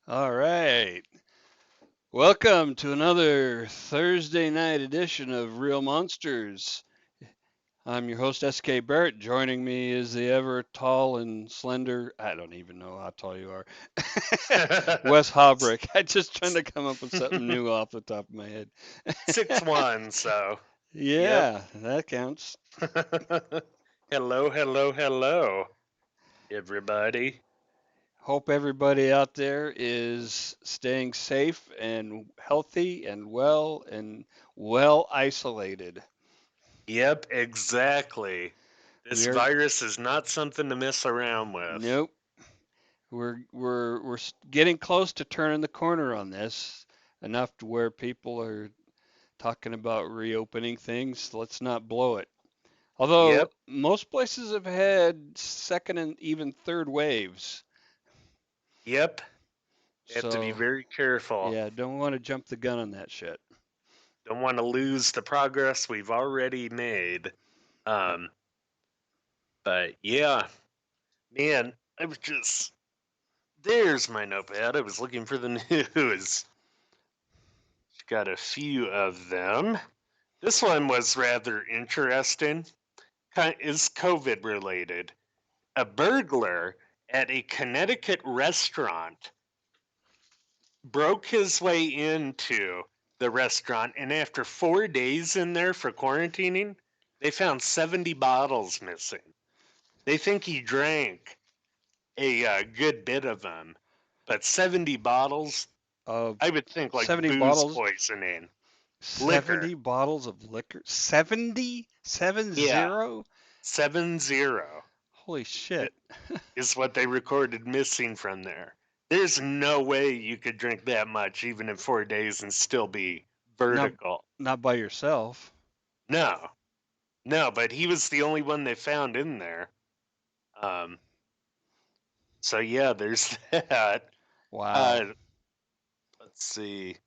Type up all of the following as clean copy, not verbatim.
All right. Welcome to another Thursday night edition of Real Monsters. I'm your host, SK Barrett. Joining me is the ever tall and slender, I don't even know how tall you are, Wes Haubrick. I just trying to come up with something new off the top of my head. 6'1", so yep. Yeah, that counts. Hello, hello, hello, everybody. Hope everybody out there is staying safe and healthy and well isolated. Yep, exactly. This We are, virus is not something to mess around with. nope, we're getting close to turning the corner on this enough to where people are talking about reopening things. Let's not blow it. Although Yep, most places have had second and even third waves. yep. Have to be So, very careful. yeah, don't want to jump the gun on that shit. Don't want to lose the progress we've already made. Um, but yeah, man, I was just there's my notepad. I was looking for the news. Got a few of them. This one was rather interesting. Is COVID related. A burglar at a Connecticut restaurant broke his way into the restaurant, and after 4 days in there for quarantining, they found 70 bottles missing. They think he drank a good bit of them, but 70 bottles, Of I would think like 70 booze bottles, poisoning, liquor. 70 bottles of liquor. 70? Yeah, 70? 70 Holy shit. is what they recorded missing from there. There's no way you could drink that much even in 4 days and still be Not vertical. not by yourself. No, no, but he was the only one they found in there. Um, so yeah, there's that. Wow. Uh, let's see.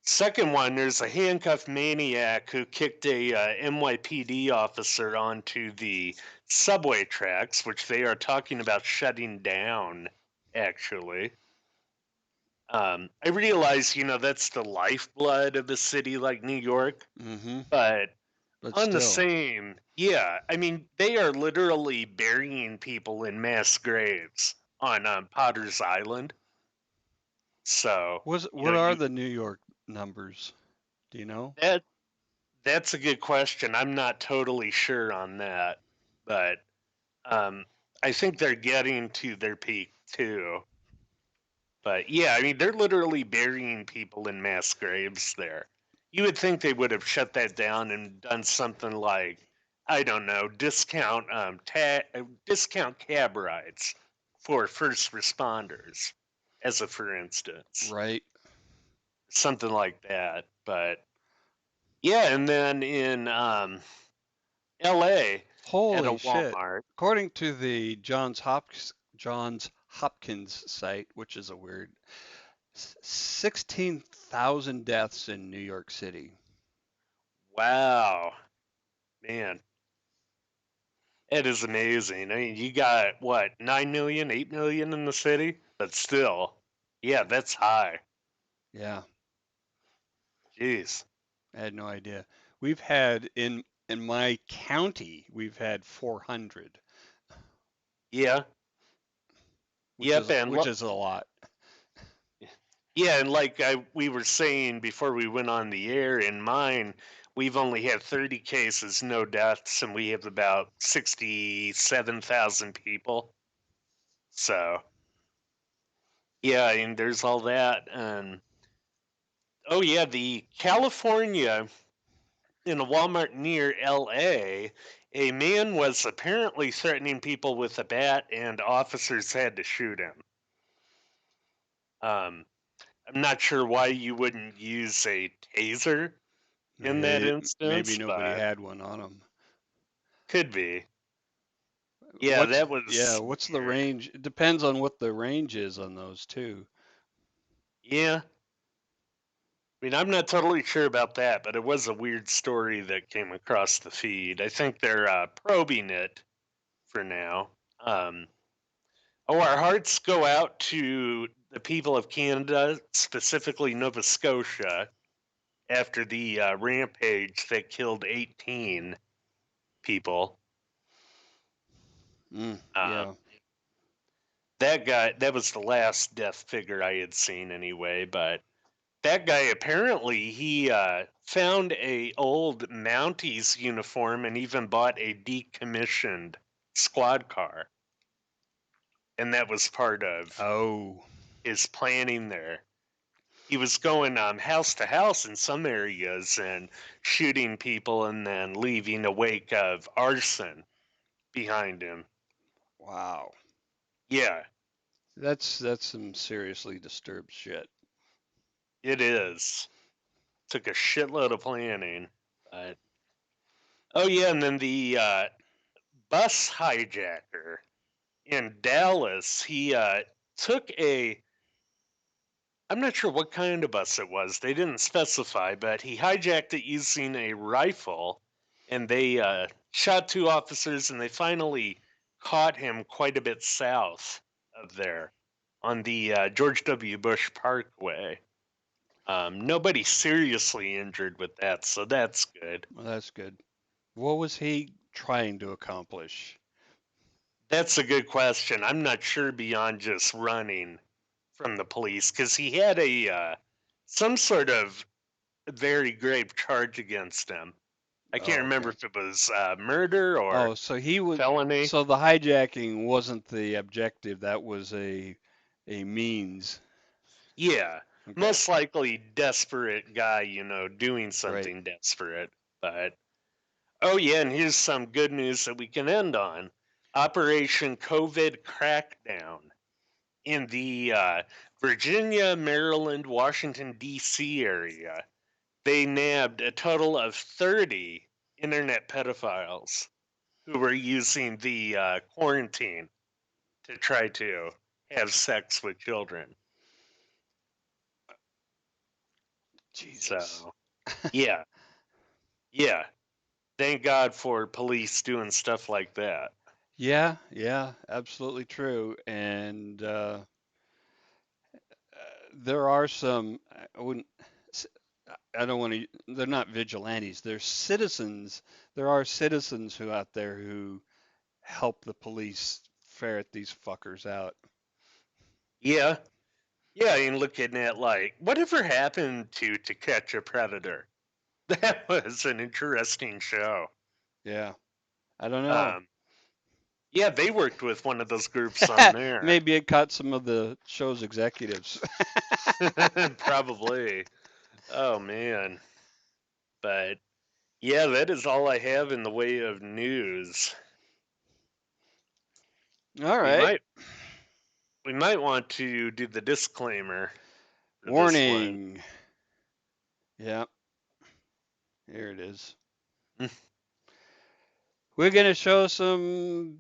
Second one, there's a handcuffed maniac who kicked a NYPD officer onto the subway tracks, which they are talking about shutting down, actually. I realize, that's the lifeblood of a city like New York, Mhm. but But on the still. same, yeah, I mean, they are literally burying people in mass graves on Potter's Island. So, What are the New York numbers? Do you know? that that's a good question. I'm not totally sure on that, but um, I think they're getting to their peak too. But yeah, I mean, they're literally burying people in mass graves there. You would think they would have shut that down and done something like, I don't know, discount cab rides for first responders, as a for instance, Right. something like that. But yeah, and then in L.A. at a Holy shit. Walmart, According to the Johns Hopkins site, which is a weird 16,000 deaths in New York City. wow, man, it is amazing. I mean, you got what, 9 million, 8 million in the city? But still, yeah, that's high. Yeah, Jeez. I had no idea. We've had in my county, we've had 400, Yeah. which Yep. is which is a lot. Yeah, and like we were saying before we went on the air, in mine, we've only had 30 cases, no deaths, and we have about 67,000 people. So, yeah, and there's all that. And oh, yeah, the California in a Walmart near LA, a man was apparently threatening people with a bat, and officers had to shoot him. Um, I'm not sure why you wouldn't use a taser in that Maybe instance, nobody but had one on them. could be. Yeah, What's that yeah, was what's the weird. range? It depends on what the range is on those too. Yeah, I mean, I'm not totally sure about that, but it was a weird story that came across the feed. I think they're probing it for now. Um, oh, our hearts go out to the people of Canada, specifically Nova Scotia, after the rampage that killed 18 people. Um, Yeah. that guy, that was the last death figure I had seen anyway, but that guy apparently he found a old Mounties uniform and even bought a decommissioned squad car, and that was part of Oh, his planning there. He was going house to house in some areas and shooting people and then leaving a wake of arson behind him. wow. Yeah, That's some seriously disturbed shit. it is. Took a shitload of planning, but oh yeah, and then the bus hijacker in Dallas, he took a, I'm not sure what kind of bus it was. They didn't specify, but he hijacked it using a rifle, and they shot two officers, and they finally caught him quite a bit south of there on the George W. Bush Parkway. Nobody seriously injured with that, so that's good. Well, that's good. What was he trying to accomplish? That's a good question. I'm not sure beyond just running from the police because he had a some sort of very grave charge against him. I can't Oh, remember okay. if it was murder or Oh, so he was felony. so the hijacking wasn't the objective. That was a means. Yeah, Okay. most likely desperate guy, doing Right. something desperate. But oh yeah, and here's some good news that we can end on. Operation COVID Crackdown in the Virginia, Maryland, Washington D.C. area. They nabbed a total of 30 internet pedophiles who were using the quarantine to try to have sex with children. Jesus. So, yeah, yeah. Thank God for police doing stuff like that. Yeah, yeah, absolutely true. And there are some, I wouldn't, s- I don't want to, they're not vigilantes. They're citizens. There are citizens who out there who help the police ferret these fuckers out. Yeah, yeah. And looking at like whatever happened To Catch a Predator. That was an interesting show. Yeah, I don't know. Um, yeah, they worked with one of those groups on there. Maybe it caught some of the show's executives. Probably. Oh man. But yeah, that is all I have in the way of news. All We right. might we might want to do the disclaimer for this one. Warning. Yeah, here it is. We're going to show some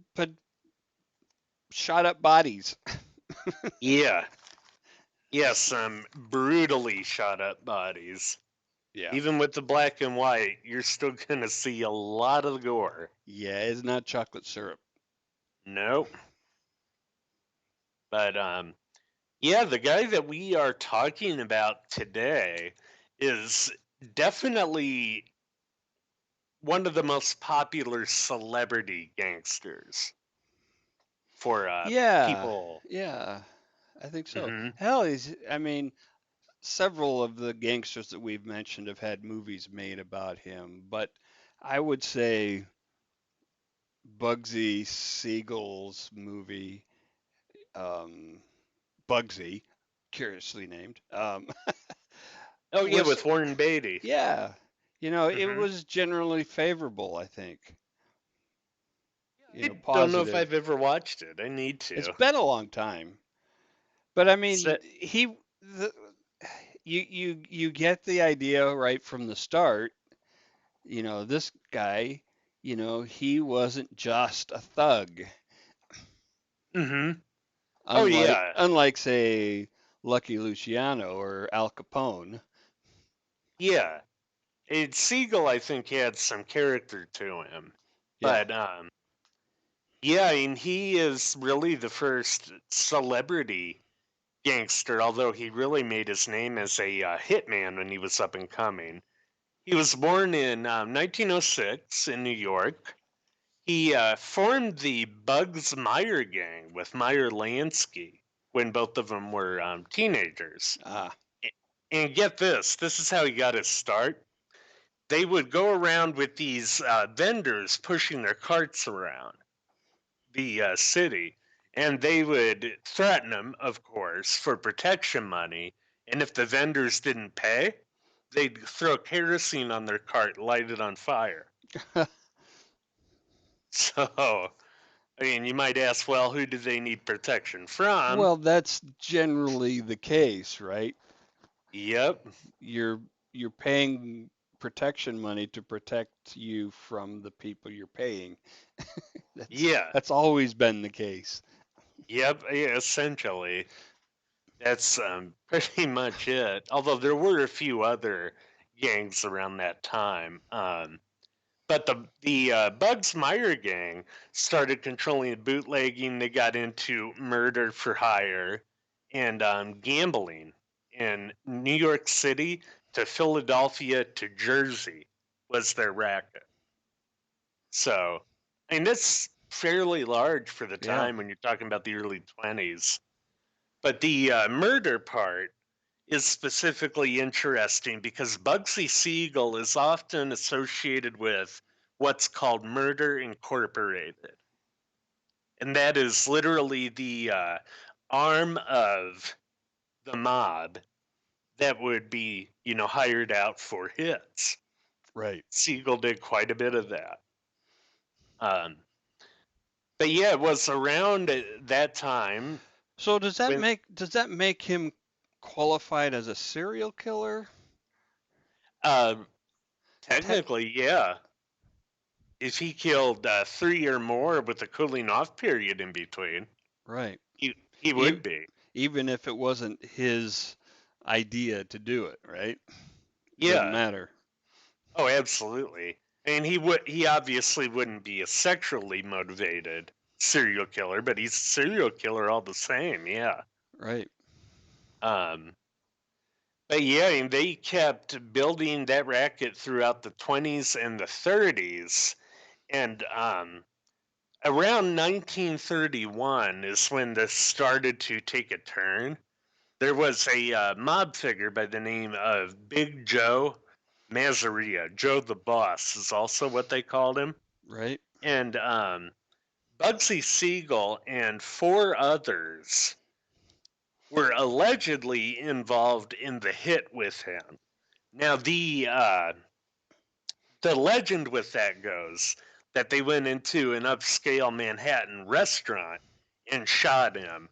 shot up bodies. Yeah. Yes, some brutally shot up bodies. Yeah. Even with the black and white, you're still gonna see a lot of the gore. Yeah, it's not chocolate syrup. Nope. But yeah, the guy that we are talking about today is definitely one of the most popular celebrity gangsters for Yeah, people. yeah, I think so. Hmm. Hell, I mean, several of the gangsters that we've mentioned have had movies made about him, but I would say Bugsy Siegel's movie, um, Bugsy, curiously named, Oh yeah, was, with Warren Beatty. yeah, it Hmm. was generally favorable, I think, I don't know if positive. I've ever watched it. I need It's to. been a long time, but I mean, So, you get the idea right from the start. This guy, he wasn't just a thug, hmm. Oh unlike yeah, unlike say Lucky Luciano or Al Capone. yeah. Siegel, I think, had some character to him, Yeah. but yeah, I mean, he is really the first celebrity gangster. Although he really made his name as a hitman when he was up and coming. He was born in 1906 in New York. He formed the Bugs Meyer gang with Meyer Lansky when both of them were teenagers. Ah. And get this, this is how he got his start. They would go around with these vendors pushing their carts around the city, and they would threaten them, of course, for protection money. And if the vendors didn't pay, they'd throw kerosene on their cart, light it on fire. So, I mean, you might ask, well, who do they need protection from? Well, that's generally the case, right? Yep. You're you're paying protection money to protect you from the people you're paying. That's Yeah. that's always been the case. Yep. Yeah, essentially. That's pretty much it. Although there were a few other gangs around that time. But the Bugs Meyer gang started controlling bootlegging. They got into murder for hire and gambling in New York City to Philadelphia to Jersey was their racket. So, I mean, that's fairly large for the Yeah. time when you're talking about the early 20s. But the murder part is specifically interesting because Bugsy Siegel is often associated with what's called Murder Incorporated. And that is literally the arm of the mob that would be, hired out for hits. Right. Siegel did quite a bit of that. Um, but yeah, it was around that time So when does that make him qualified as a serial killer? uh, Te- technically, yeah, if he killed three or more with a cooling off period in between, right. he E- would be. Even if it wasn't his idea to do it, right? It doesn't Yeah. matter. Oh, absolutely. And he obviously wouldn't be a sexually motivated serial killer, but he's a serial killer all the same. Yeah. Right. Um, but yeah, and they kept building that racket throughout the 20s and the 30s, and around 1931 is when this started to take a turn. There was a mob figure by the name of Big Joe Mazzaria. Joe the Boss is also what they called him. Right. And Bugsy Siegel and four others were allegedly involved in the hit with him. Now, the legend with that goes that they went into an upscale Manhattan restaurant and shot him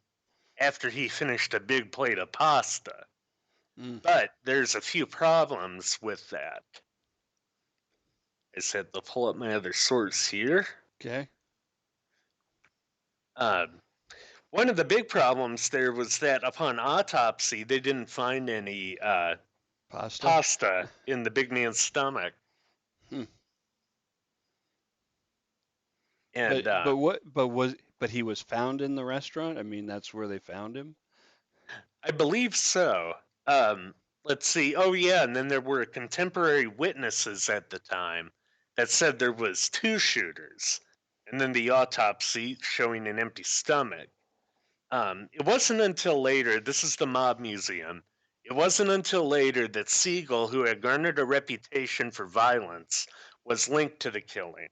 after he finished a big plate of pasta. Mm. But there's a few problems with that. I said to pull up my other source here. Okay. Um, One of the big problems there was that upon autopsy, they didn't find any Pasta. pasta in the big man's stomach. Hmm. And But he was found in the restaurant? I mean, that's where they found him? I believe so. Um, let's see. Oh, yeah. And then there were contemporary witnesses at the time that said there was two shooters. And then the autopsy showing an empty stomach. It wasn't until later, this is the Mob Museum. It It wasn't until later that Siegel, who had garnered a reputation for violence, was linked to the killing,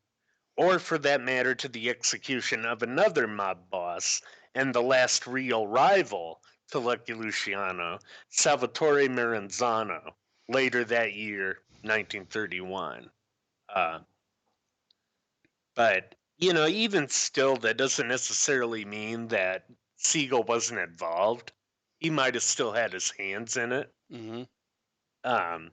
or for that matter to the execution of another mob boss and the last real rival to Lucky Luciano, Salvatore Maranzano, later that year, 1931. Uh, but, even still, that doesn't necessarily mean that Siegel wasn't involved. He might have still had his hands in it. Hmm. Um,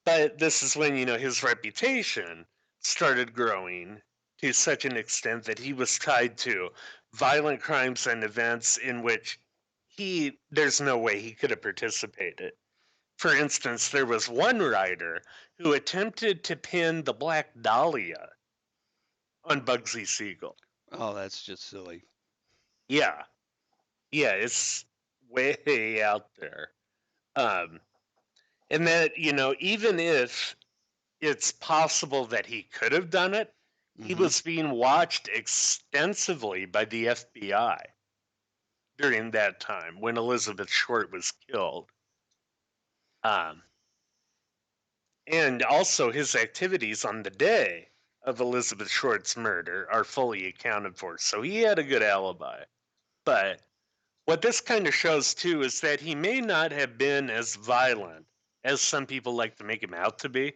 but this is when, his reputation started growing to such an extent that he was tied to violent crimes and events in which there's no way he could have participated. For instance, there was one writer who attempted to pin the Black Dahlia on Bugsy Siegel. Oh, that's just silly. Yeah, yeah, it's way out there. Um, and that, even if it's possible that he could have done it, he Hmm. was being watched extensively by the FBI during that time when Elizabeth Short was killed. Um, and also, his activities on the day of Elizabeth Short's murder are fully accounted for, so he had a good alibi. But what this kind of shows too is that he may not have been as violent as some people like to make him out to be.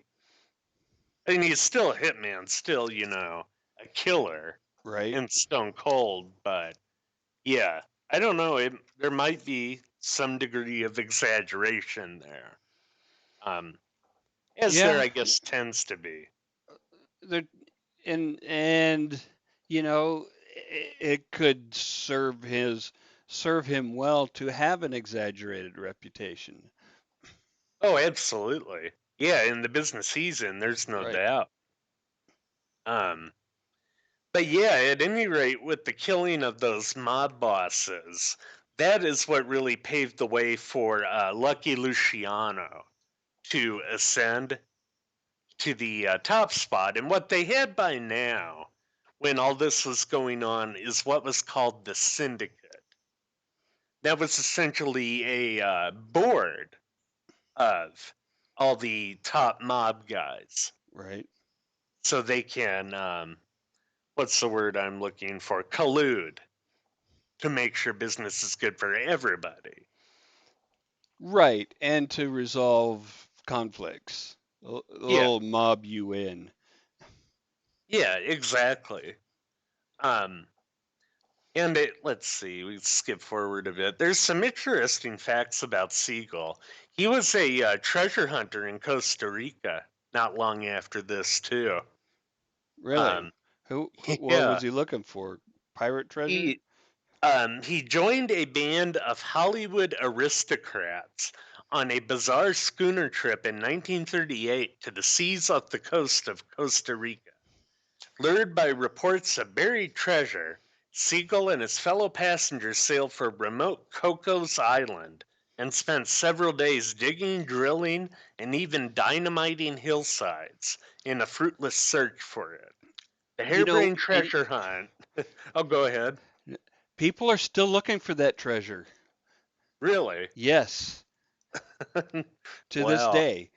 I mean, he's still a hitman, still, a killer Right? and stone cold, but yeah, I don't know. There might be some degree of exaggeration there, um, as there, Yeah. I guess, tends to be. There and it could serve him well to have an exaggerated reputation. Oh, absolutely. Yeah, in the business he's in, there's no Right. doubt. Um, but yeah, at any rate, with the killing of those mob bosses, that is what really paved the way for Lucky Luciano to ascend to the top spot. And what they had by now, when all this was going on, is what was called the syndicate. That was essentially a board of all the top mob guys. Right. So they can, what's the word I'm looking for? Collude to make sure business is good for everybody. Right. And to resolve conflicts. Yeah, They'll mob you in. yeah, exactly. Um, let's see, we skip forward a bit. There's some interesting facts about Siegel. He was a treasure hunter in Costa Rica not long after this, too. Really? Um, What was yeah, he looking for? Pirate treasure? he he joined a band of Hollywood aristocrats on a bizarre schooner trip in 1938 to the seas off the coast of Costa Rica. Lured by reports of buried treasure, Siegel and his fellow passengers sailed for remote Cocos Island and spent several days digging, drilling, and even dynamiting hillsides in a fruitless search for it. The You know, harebrained and treasure hunt. Oh, go ahead. people are still looking for that treasure. Really? Yes, to this Wow. day.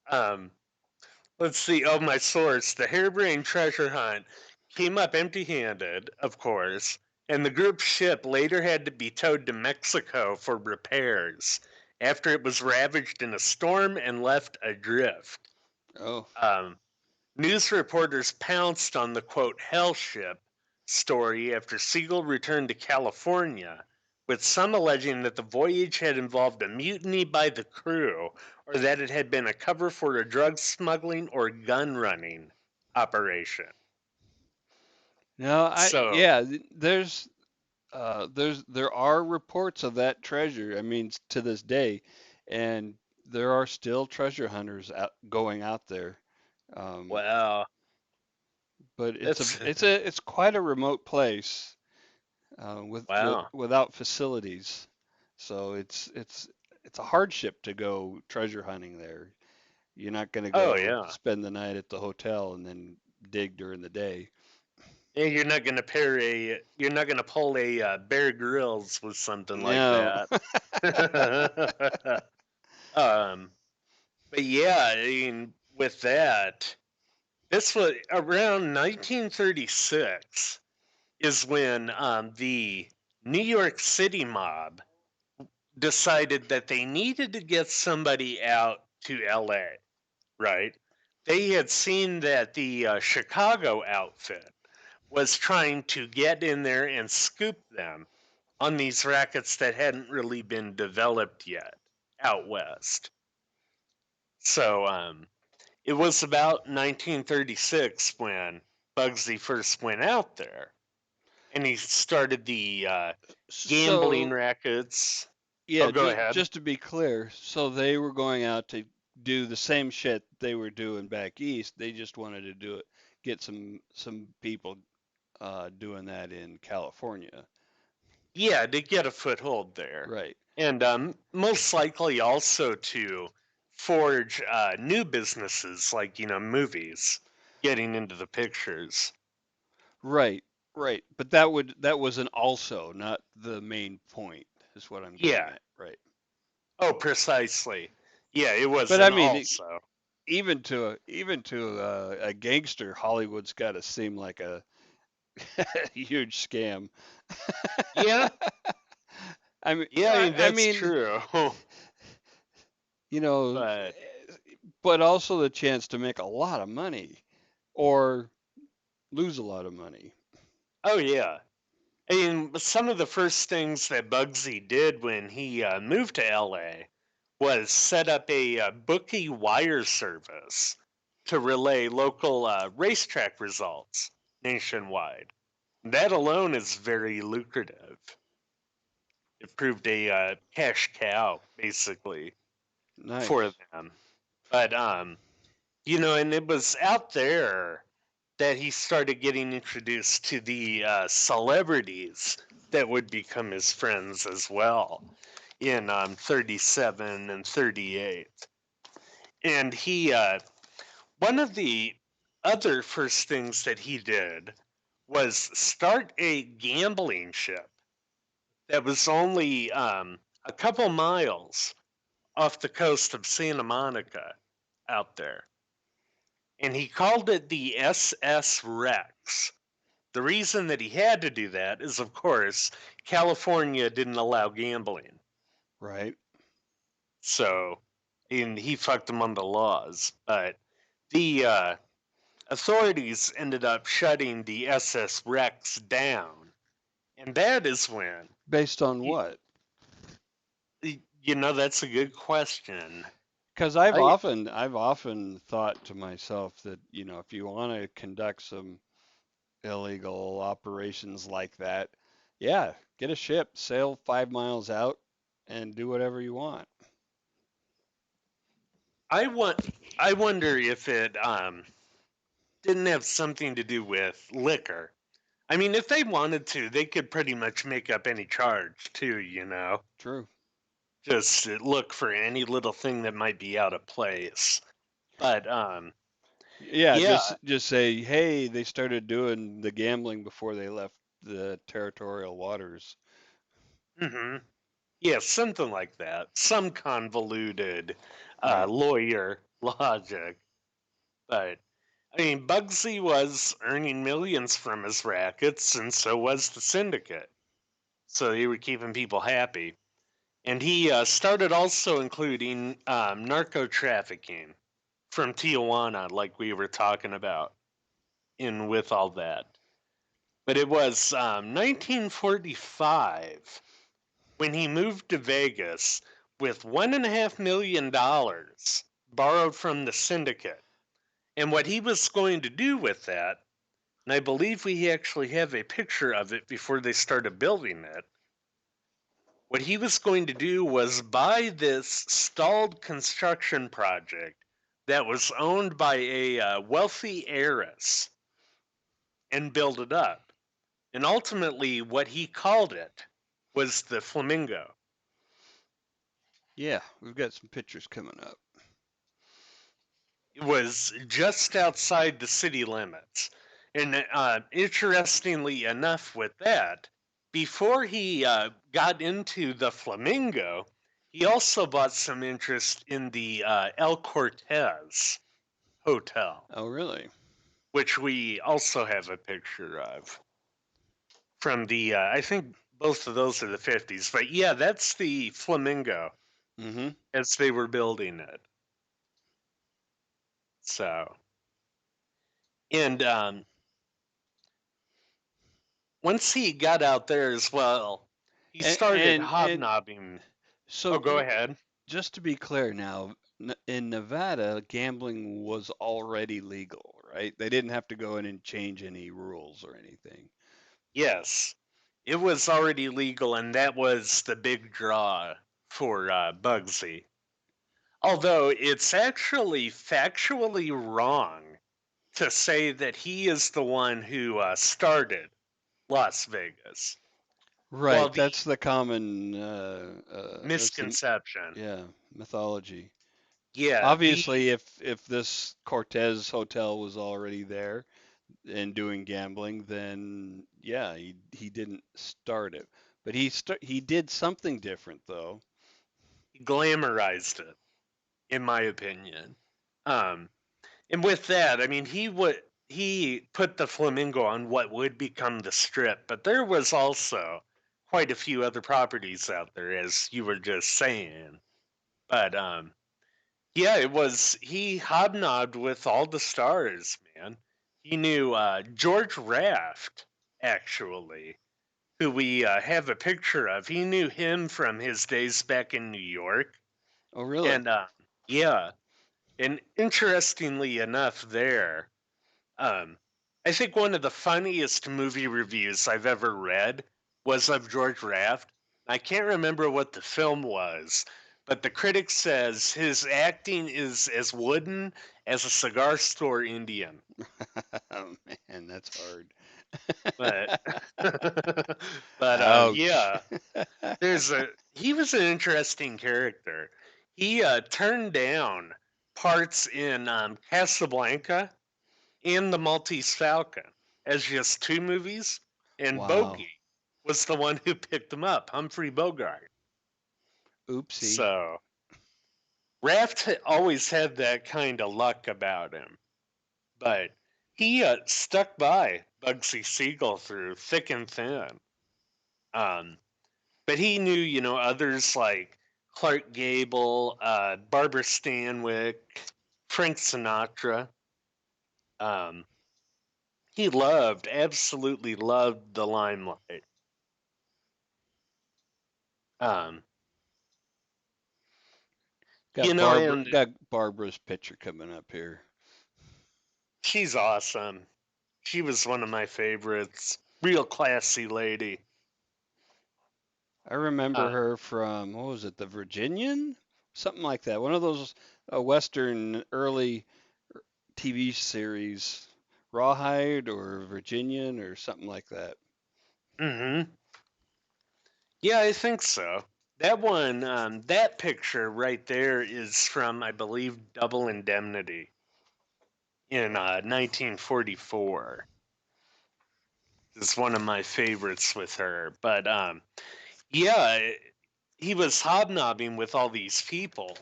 Um, let's see. Oh, my source. The harebrained treasure hunt came up empty handed, of course, and the group's ship later had to be towed to Mexico for repairs after it was ravaged in a storm and left adrift. Oh, Um, News reporters pounced on the quote hell ship story after Siegel returned to California, with some alleging that the voyage had involved a mutiny by the crew or that it had been a cover for a drug smuggling or gun running operation. no, So, yeah, there are reports of that treasure. I mean, to this day, and there are still treasure hunters going out there. Um, well, but it's it's quite a remote place wow. without facilities. So it's a hardship to go treasure hunting there. You're not going to Oh go yeah. spend the night at the hotel and then dig during the day. Yeah, you're not gonna pull a Bear Grylls with something like No. that. um, but yeah, I mean, with that, this was around 1936 is when the New York City mob decided that they needed to get somebody out to LA, right? They had seen that the Chicago outfit was trying to get in there and scoop them on these rackets that hadn't really been developed yet out west. So it was about 1936 when Bugsy first went out there and he started the gambling So, rackets. Oh, yeah, go just ahead. just to be clear, so they were going out to do the same shit they were doing back east. They just wanted to do it, get some people doing that in California. Yeah, to get a foothold there. Right. And most likely also to forge new businesses like, movies, getting into the pictures. Right. Right. But that was an also, not the main point, is what I'm getting Yeah. at. Right. Oh, precisely. Yeah, it was But I an mean, also. even to a gangster, Hollywood's got to seem like a huge scam. Yeah. I mean, Yeah, I mean, I that's mean, true. you know, But, but also the chance to make a lot of money or lose a lot of money. oh, yeah. I mean, some of the first things that Bugsy did when he moved to LA was set up a bookie wire service to relay local racetrack results nationwide. That alone is very lucrative. It proved a cash cow, basically, for Nice. them. But, and it was out there that he started getting introduced to the celebrities that would become his friends as well in 37 and 38. And one of the other first things that he did was start a gambling ship that was only a couple miles off the coast of Santa Monica out there. And he called it the SS Rex. The reason that he had to do that is, of course, California didn't allow gambling. Right. So, and he fucked them on the laws. But the authorities ended up shutting the SS Rex down. And that is when, Based on you, what? that's a good question. Because I, I've often thought to myself that, if you want to conduct some illegal operations like that, yeah, get a ship, sail 5 miles out, and do whatever you want. I, want, I wonder if it didn't have something to do with liquor. I mean, if they wanted to, they could pretty much make up any charge too. True. Just look for any little thing that might be out of place. But Yeah, yeah, just say, hey, they started doing the gambling before they left the territorial waters. hmm yeah, something like that. Some convoluted Right. lawyer logic. But I mean, Bugsy was earning millions from his rackets, and so was the syndicate. So they were keeping people happy. And he started also including narco trafficking from Tijuana, like we were talking about, in with all that. But it was 1945 when he moved to Vegas with $1.5 million borrowed from the syndicate. And what he was going to do with that, and I believe we actually have a picture of it before they started building it. What he was going to do was buy this stalled construction project that was owned by a wealthy heiress and build it up. And ultimately, what he called it was the Flamingo. Yeah, we've got some pictures coming up. It was just outside the city limits. And interestingly enough, with that, before he got into the Flamingo, he also bought some interest in the El Cortez Hotel, Oh, really? which we also have a picture of from the, I think both of those are the 50s. But yeah, that's the Flamingo Mm-hmm. as they were building it. So, and once he got out there as well, he started And hobnobbing. Oh, so go ahead. just to be clear now, in Nevada, gambling was already legal, right? They didn't have to go in and change any rules or anything. Yes, it was already legal, and that was the big draw for Bugsy. Although it's actually factually wrong to say that he is the one who started Las Vegas. While Right, the that's the common that's the misconception, yeah, mythology. yeah, Obviously, if this Cortez hotel was already there and doing gambling, then yeah, he didn't start it. But he did something different though. he glamorized it, in my opinion. Um, And with that, I mean, he put the Flamingo on what would become the Strip, but there was also quite a few other properties out there, as you were just saying. But yeah, it was he hobnobbed with all the stars, man. He knew George Raft, actually, who we have a picture of. He knew him from his days back in New York, Oh, really? and yeah, and interestingly enough, there. Um, I think one of the funniest movie reviews I've ever read was of George Raft. I can't remember what the film was, but the critic says his acting is as wooden as a cigar store Indian. Oh man, that's hard. But but Ouch. yeah, there's a he was an interesting character. He turned down parts in Casablanca and The Maltese Falcon as just two movies, and Wow. Bogey was the one who picked them up, Humphrey Bogart. Oopsie. So Raft always had that kind of luck about him, but he stuck by Bugsy Siegel through thick and thin. Um, but he knew, others like Clark Gable, Barbara Stanwyck, Frank Sinatra. Um, he absolutely loved the limelight. Um, and Got Barbara's picture coming up here. she's awesome. She was one of my favorites. Real classy lady. I remember Uh, her from what was it, The Virginian? Something like that. One of those Western early TV series, Rawhide or Virginian or something like that. hmm Yeah, I think so. That one, that picture right there is from, I believe, Double Indemnity in 1944. It's one of my favorites with her. But yeah, he was hobnobbing with all these people,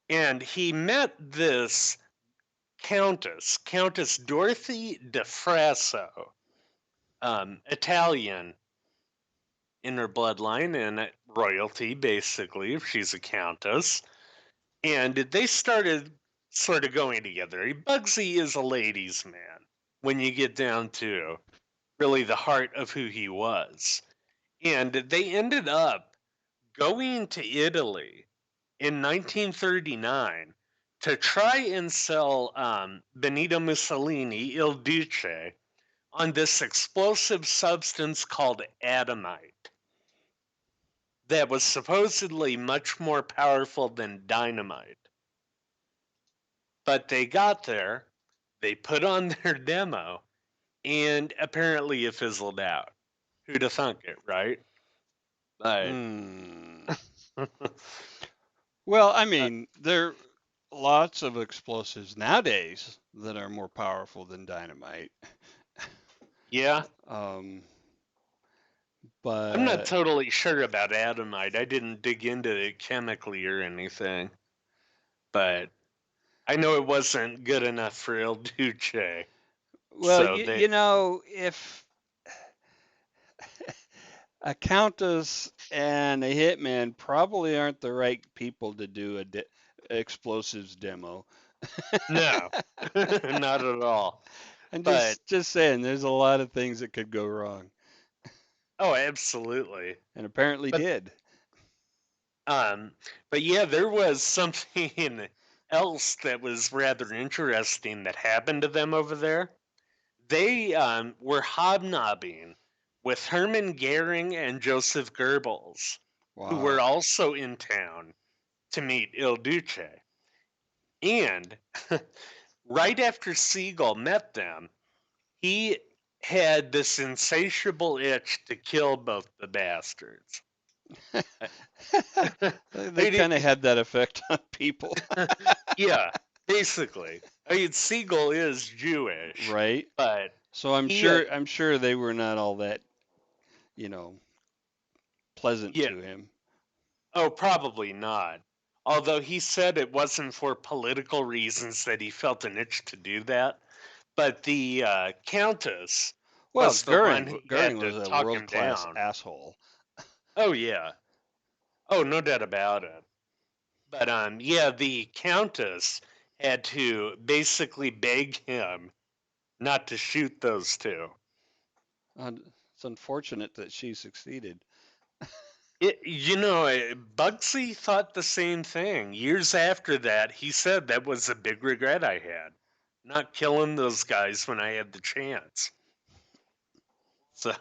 and he met this Countess Dorothy de Frasso, Italian in her bloodline and royalty, basically, if she's a countess. And they started sort of going together. Bugsy is a ladies' man when you get down to really the heart of who he was. And they ended up going to Italy in 1939 to try and sell Benito Mussolini Il Duce on this explosive substance called adamite that was supposedly much more powerful than dynamite. But they got there, they put on their demo, and apparently it fizzled out. Who'd have thunk it, right? But Hmm. Well, I mean, there are lots of explosives nowadays that are more powerful than dynamite. Yeah, Um, I'm not but totally sure about adamite. I didn't dig into it chemically or anything, but I know it wasn't good enough for El Duce. well, So you, they, you know, if a countess and a hitman probably aren't the right people to do a explosives demo. no, not at all. I'm But just saying, there's a lot of things that could go wrong, oh, absolutely. and apparently But did. um, but yeah, there was something else that was rather interesting that happened to them over there. They were hobnobbing with Hermann Goering and Joseph Goebbels, who were Wow. also in town to meet Il Duce. And right after Siegel met them, he had this insatiable itch to kill both the bastards. They I kind of did, had that effect on people, yeah, basically. I mean, Siegel is Jewish, right? but So he, I'm sure they were not all that, you know, pleasant yeah, to him. oh, probably not. Although he said it wasn't for political reasons that he felt an itch to do that, but the Countess Well, was the one who Goering had to was a talk world him class down. asshole. Oh yeah. Oh, no doubt about it. But yeah, the Countess had to basically beg him not to shoot those two. It's unfortunate that she succeeded. Bugsy thought the same thing. Years after that, he said that was a big regret I had, not killing those guys when I had the chance. So,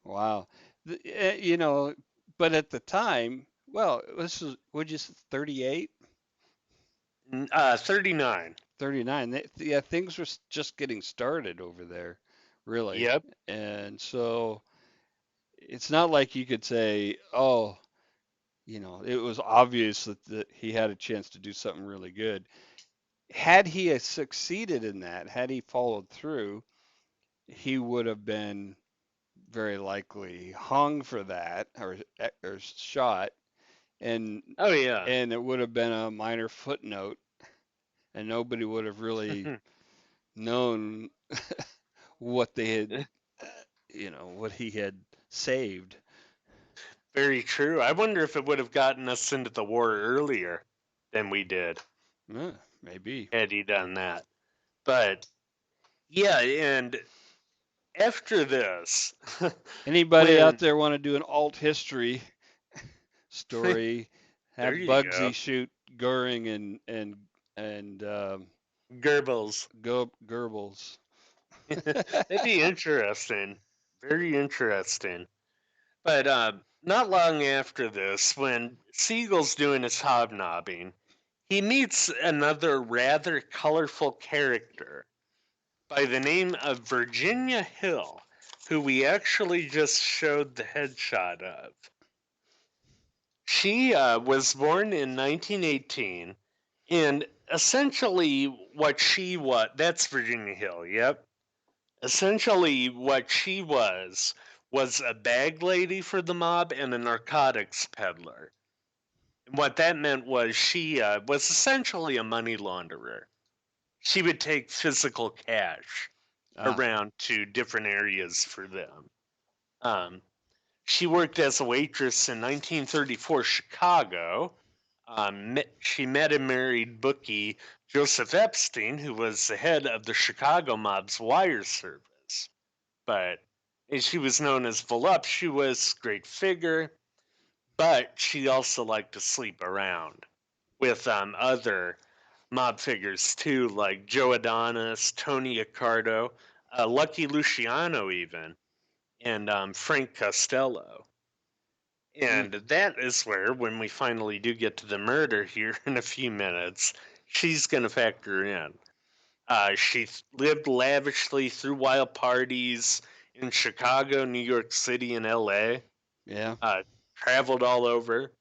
Wow. You know, but at the time, well, this is, would you say 38, 39. 39? Yeah, things were just getting started over there, really. Yep. And so it's not like you could say, oh, you know, it was obvious that he had a chance to do something really good. Had he succeeded in that, had he followed through, he would have been very likely hung for that or shot, and Oh yeah. and it would have been a minor footnote, and nobody would have really known what they had, uh, what he had saved. Very true. I wonder if it would have gotten us into the war earlier than we did Maybe. had he done that. But yeah, and after this, Anybody out when there want to do an alt history story? there Have you go, Bugsy shoot Goering and Goebbels. Goebbels. That'd be interesting. Very interesting. But not long after this, when Siegel's doing his hobnobbing, he meets another rather colorful character by the name of Virginia Hill, who we actually just showed the headshot of. She was born in 1918, and essentially what she was, that's Virginia Hill, yep. Essentially what she was a bag lady for the mob and a narcotics peddler. And what that meant was she was essentially a money launderer. She would take physical cash Ah, around to different areas for them. Um, she worked as a waitress in 1934 Chicago. She met and married bookie Joseph Epstein, who was the head of the Chicago mob's wire service. But she was known as voluptuous, great figure, but she also liked to sleep around with other mob figures too, like Joe Adonis, Tony Accardo, Lucky Luciano, even, and Frank Costello. mm, And that is where, when we finally do get to the murder here in a few minutes, she's going to factor in. She lived lavishly through wild parties in Chicago, New York City, and LA. yeah. Uh, Traveled all over.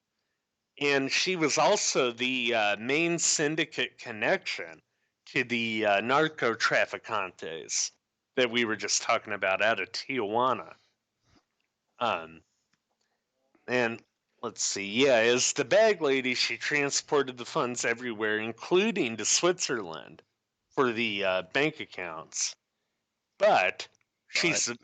And she was also the main syndicate connection to the narco trafficantes. that we were just talking about out of Tijuana. Um, and let's see, yeah, as the bag lady, she transported the funds everywhere, including to Switzerland for the bank accounts. But she But said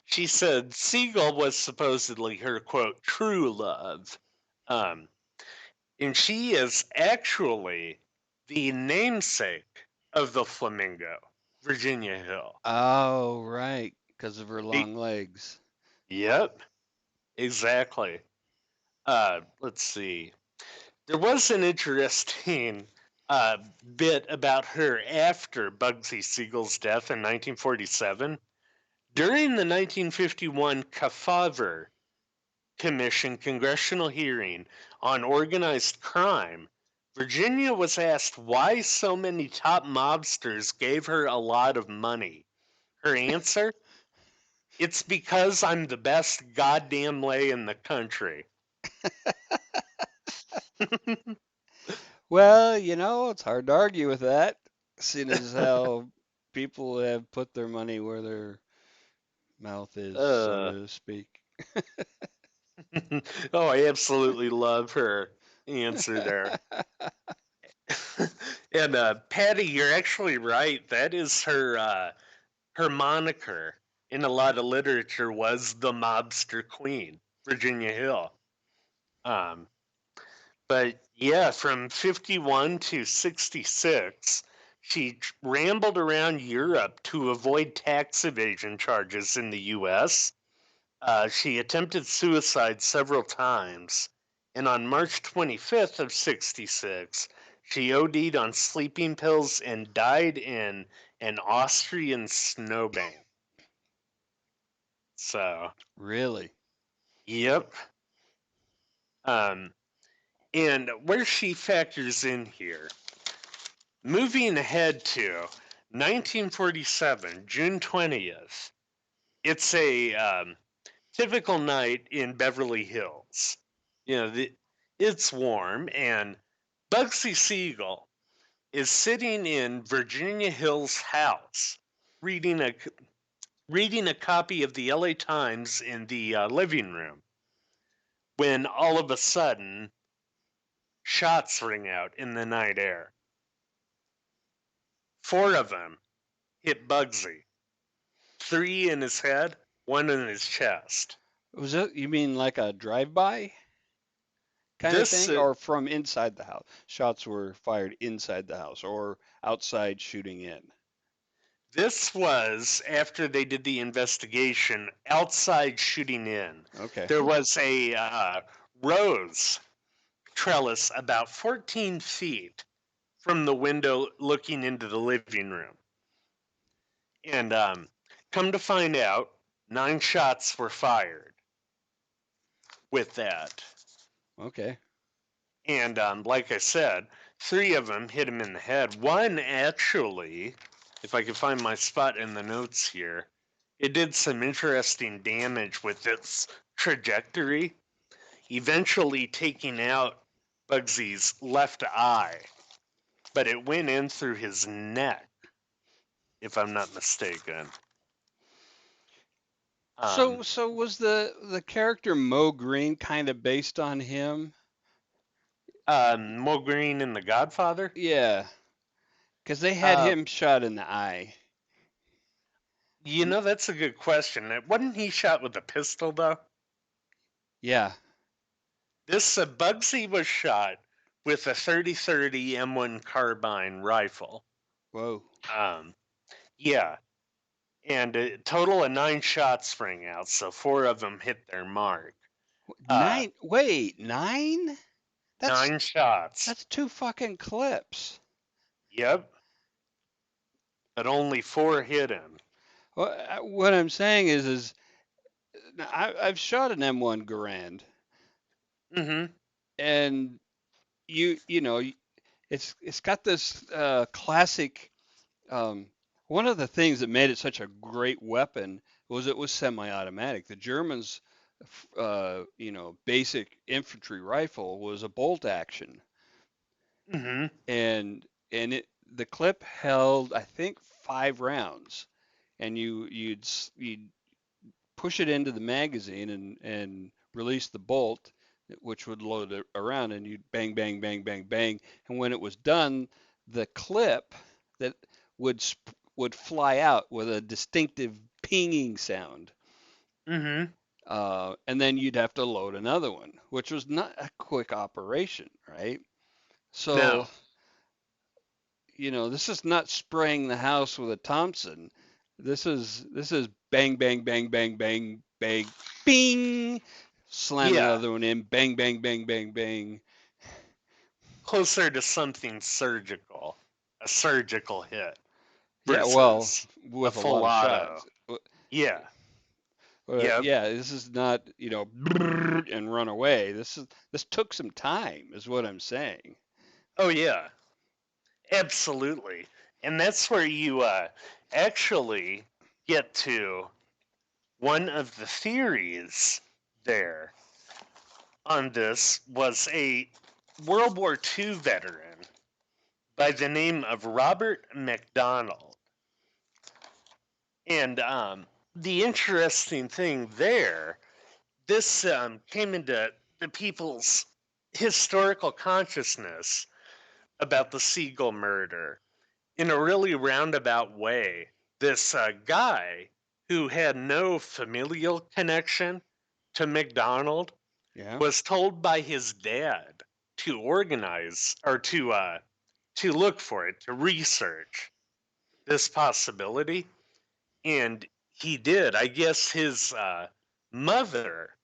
she said Siegel was supposedly her quote true love. Um, and she is actually the namesake of the flamingo, Virginia Hill. oh, right, because of her It, long legs. yep, exactly. Let's see. There was an interesting uh, bit about her after Bugsy Siegel's death in 1947. During the 1951 Kefauver Commission congressional hearing on organized crime, Virginia was asked why so many top mobsters gave her a lot of money. Her answer? It's because I'm the best goddamn lay in the country. Well, it's hard to argue with that, seeing as how people have put their money where their mouth is, so uh, to speak. oh, I absolutely love her answer there. And Patty, you're actually right. That is her moniker in a lot of literature was the mobster queen, Virginia Hill. Um, but yeah, from 51 to 66, she rambled around Europe to avoid tax evasion charges in the US. She attempted suicide several times, and on March 25th of 66, she OD'd on sleeping pills and died in an Austrian snowbank. So, Really? yep. Um, and where she factors in here, moving ahead to 1947, June 20th, it's a typical night in Beverly Hills. You know, it's warm, and Bugsy Siegel is sitting in Virginia Hill's house reading a reading a copy of the LA Times in the living room when all of a sudden shots ring out in the night air. Four of them hit Bugsy. Three in his head, one in his chest. Was it, you mean like a drive-by kind of This thing, or from inside the house? Shots were fired inside the house or outside shooting in. This was after they did the investigation outside shooting in. Okay. There was a rose trellis about 14 feet from the window looking into the living room. And come to find out, 9 shots were fired with that. Okay. And like I said, three of them hit him in the head. One actually, if I could find my spot in the notes here, it did some interesting damage with its trajectory, eventually taking out Bugsy's left eye, but it went in through his neck, if I'm not mistaken. Um, So was the character Mo Green kind of based on him? Mo Green in The Godfather. Yeah, because they had Uh, him shot in the eye. that's a good question. Wasn't he shot with a pistol though? Yeah. This Bugsy was shot with a 30-30 M1 carbine rifle. Whoa. Um, yeah, and a total of 9 shots rang out, so four of them hit their mark. Uh, Nine. Wait, nine? That's 9 shots. that's two fucking clips. Yep, but only four hit him. What I'm saying is I've shot an M1 Garand, Mm-hmm. and you know it's got this classic. Um, One of the things that made it such a great weapon was it was semi-automatic. The Germans, basic infantry rifle was a bolt action, Mm-hmm. and the clip held I think 5 rounds. and you'd push it into the magazine and release the bolt, which would load it around, and you'd bang, bang, bang, bang, bang. And when it was done, the clip that would fly out with a distinctive pinging sound. Mm-hmm. And then you'd have to load another one, which was not a quick operation, right? So, No. this is not spraying the house with a Thompson. This is bang, bang, bang, bang, bang, bang, bing, slam Yeah. another one in, bang, bang, bang, bang, bang. Closer to something surgical. A surgical hit Yeah, well, versus a with a full lot of auto. shots. Yeah. But Yep. yeah, this is not, and run away. This took some time, is what I'm saying. Oh yeah. Absolutely. And that's where you actually get to one of the theories there on this was a World War II veteran by the name of Robert McDonald. And the interesting thing there, this came into the people's historical consciousness about the Siegel murder in a really roundabout way. This guy who had no familial connection to McDonald Yeah. was told by his dad to organize or to look for it, to research this possibility, and he did. I guess his mother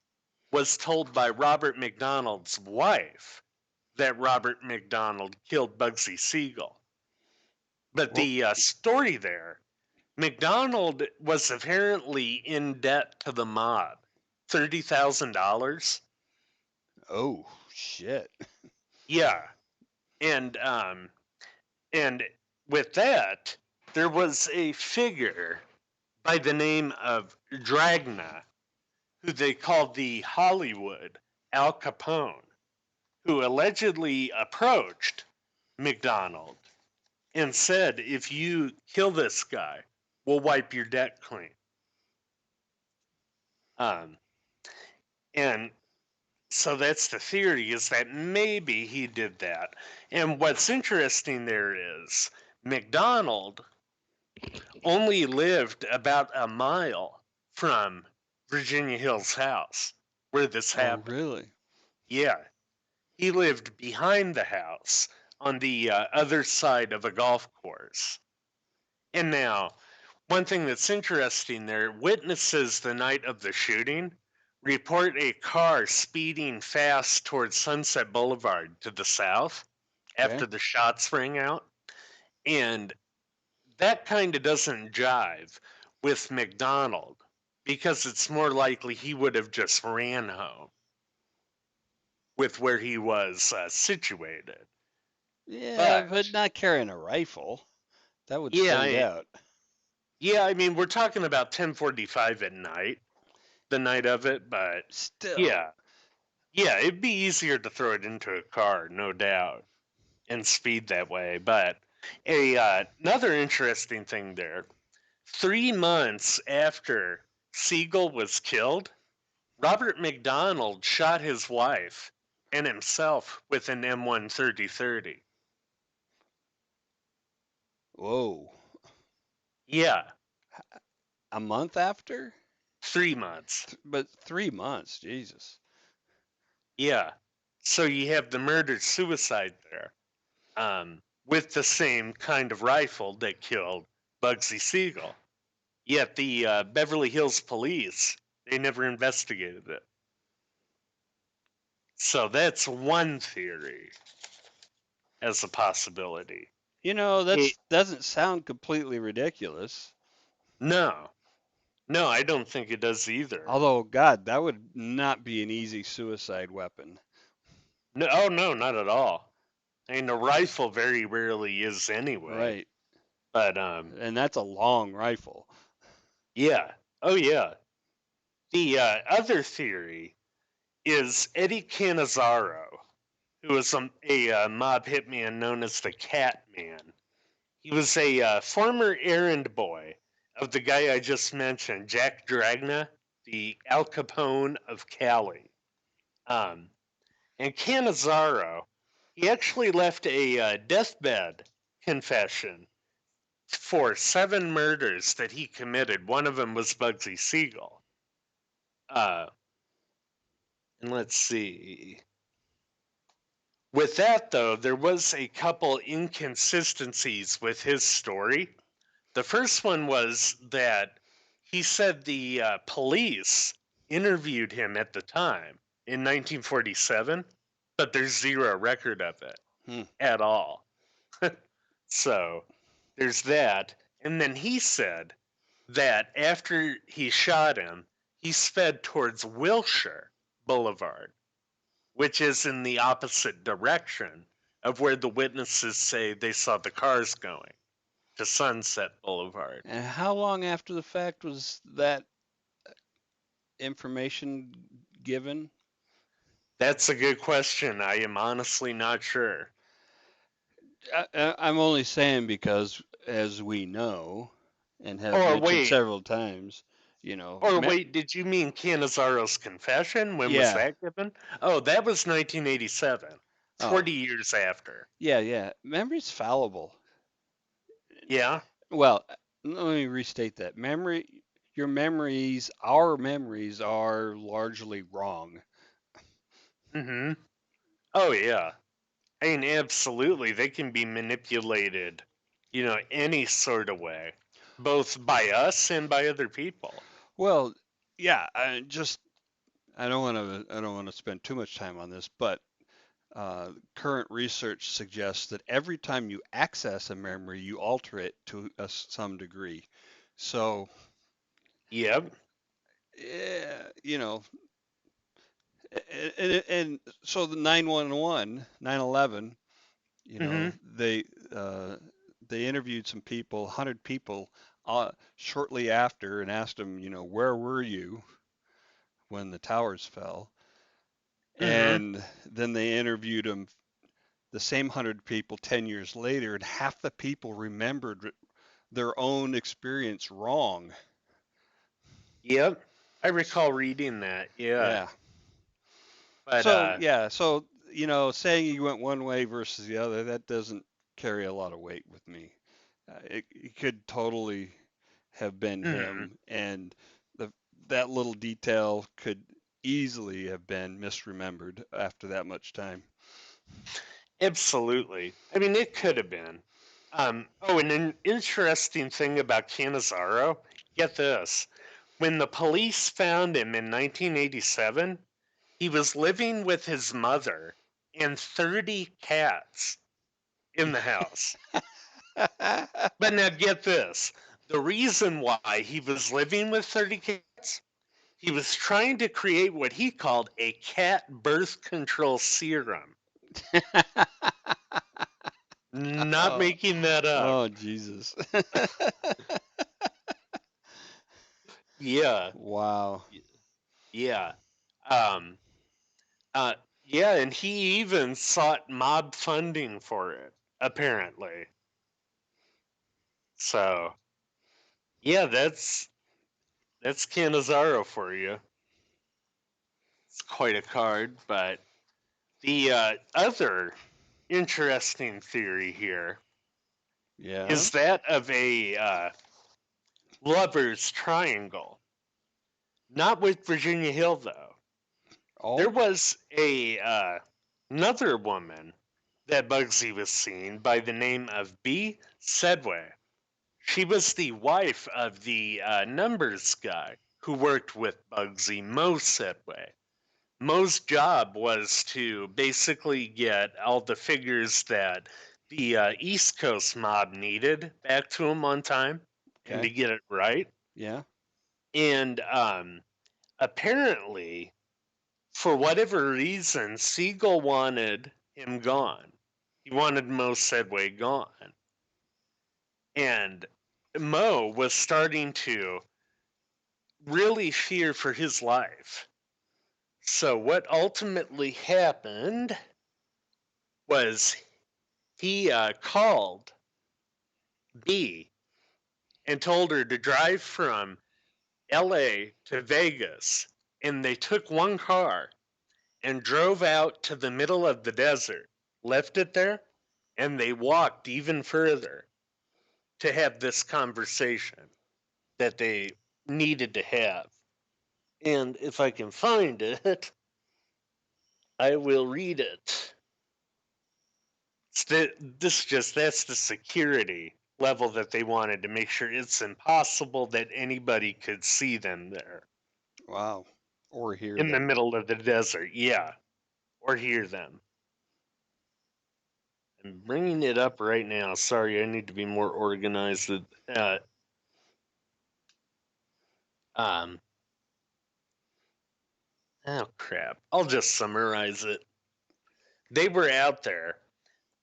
was told by Robert McDonald's wife that Robert McDonald killed Bugsy Siegel. But Well, the story there, McDonald was apparently in debt to the mob, $30,000. oh shit. Yeah, and and with that, there was a figure by the name of Dragna, who they called the Hollywood Al Capone, who allegedly approached McDonald and said, "If you kill this guy, we'll wipe your debt clean." Um, and so that's the theory, is that maybe he did that. And what's interesting there is McDonald only lived about a mile from Virginia Hill's house where this Oh happened. really? Yeah, he lived behind the house on the other side of a golf course. And now, one thing that's interesting there, witnesses the night of the shooting report a car speeding fast towards Sunset Boulevard to the south after Okay. the shots rang out. And that kind of doesn't jive with McDonald because it's more likely he would have just ran home with where he was situated. Yeah, but But not carrying a rifle. That would yeah, stand out. I mean, we're talking about 10:45 at night, the night of it, but Still. yeah, yeah, it'd be easier to throw it into a car, no doubt, and speed that way. But another interesting thing there, 3 months after Siegel was killed, Robert McDonald shot his wife and himself with an M1 3030. Whoa. Yeah, A month after? 3 months. But 3 months, Jesus. Yeah. So you have the murder suicide there, with the same kind of rifle that killed Bugsy Siegel. Yet the Beverly Hills police, they never investigated it. So that's one theory as a possibility. It, That's doesn't sound completely ridiculous. no, no, I don't think it does either. Although, God, that would not be an easy suicide weapon. No, oh no, not at all. I mean, a rifle very rarely is anyway. Right. But And that's a long rifle. yeah, oh yeah. The other theory is Eddie Cannizaro, who was a mob hitman known as the Cat Man. He was a former errand boy of the guy I just mentioned, Jack Dragna, the Al Capone of Cali. Um, and Cannizzaro, he actually left a deathbed confession for 7 murders that he committed. One of them was Bugsy Siegel. Uh, and let's see. With that, though, there was a couple inconsistencies with his story. The first one was that he said the police interviewed him at the time in 1947, but there's zero record of it Hmm. at all. So there's that. And then he said that after he shot him, he sped towards Wilshire Boulevard, which is in the opposite direction of where the witnesses say they saw the cars going, to Sunset Boulevard. And how long after the fact was that information given? That's a good question. I am honestly not sure. I'm only saying because, as we know, and have Or mentioned wait, several times, or wait, did you mean Canizzaro's confession? When was yeah. that given? Oh, that was 1987, Oh, 40 years after. yeah, yeah. Memory's fallible. Yeah. Well, let me restate that. Your memories, our memories are largely wrong. Mm-hmm. Oh, yeah. I mean, absolutely. They can be manipulated, any sort of way, both by us and by other people. Well, yeah, I don't want to spend too much time on this, but current research suggests that every time you access a memory, you alter it to some degree. So, Yep. yeah, and so the 911, 9/11, Mm-hmm. uh, they interviewed some people, 100 people, shortly after, and asked them, where were you when the towers fell? Mm-hmm. And then they interviewed them, the same 100 people, 10 years later, and half the people remembered their own experience wrong. Yep. I recall reading that. Yeah. Yeah. But So, yeah, so, saying you went one way versus the other, that doesn't carry a lot of weight with me. It could totally have been mhm. him, and the that little detail could easily have been misremembered after that much time. Absolutely. I mean, it could have been. Oh, and an interesting thing about Cannizzaro, get this. When the police found him in 1987, he was living with his mother and 30 cats in the house. But now get this. The reason why he was living with 30 cats, he was trying to create what he called a cat birth control serum. Not Oh, making that up. oh, Jesus. Yeah, Wow. yeah. Um, uh, yeah, and he even sought mob funding for it, apparently. So, yeah, that's Cannizzaro for you. It's quite a card, but the other interesting theory here Yeah. is that of a lover's triangle. Not with Virginia Hill, though. There Oh, was a another woman that Bugsy was seeing by the name of B. Sedway. She was the wife of the numbers guy who worked with Bugsy, Mo Sedway. Mo's job was to basically get all the figures that the East Coast mob needed back to him on time and to okay. get it right. Yeah. And apparently, for whatever reason, Siegel wanted him gone. He wanted Mo Sedway gone. And Mo was starting to really fear for his life. So, what ultimately happened was he called B and told her to drive from LA to Vegas. And they took one car and drove out to the middle of the desert, left it there, and they walked even further to have this conversation that they needed to have. And if I can find it, I will read it. That's the security level that they wanted to make sure it's impossible that anybody could see them there Wow. Or hear in the them. middle of the desert. Yeah, or hear them. I'm bringing it up right now. Sorry, I need to be more organized. Uh, um, oh crap! I'll just summarize it. They were out there,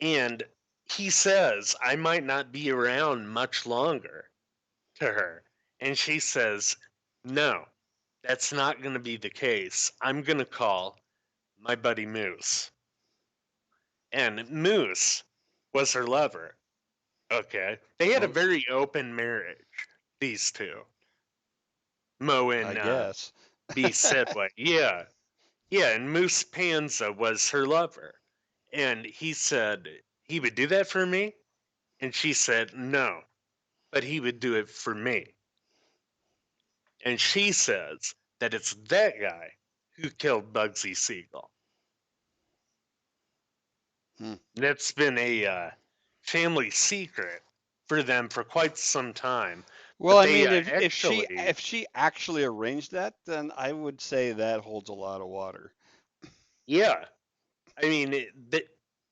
and he says, "I might not be around much longer." To her, and she says, "No, that's not going to be the case. I'm going to call my buddy Moose." And Moose was her lover. Okay. They had a Oh, very open marriage, these two, Mo I and guess. B. Sedway. Yeah. Yeah. And Moose Panza was her lover. And he said he would do that for me. And she said, no, but he would do it for me. And she says that it's that guy who killed Bugsy Siegel. Hmm. That's been a family secret for them for quite some time. Well, But I they mean, if she actually, if she actually arranged that, then I would say that holds a lot of water. yeah, I mean,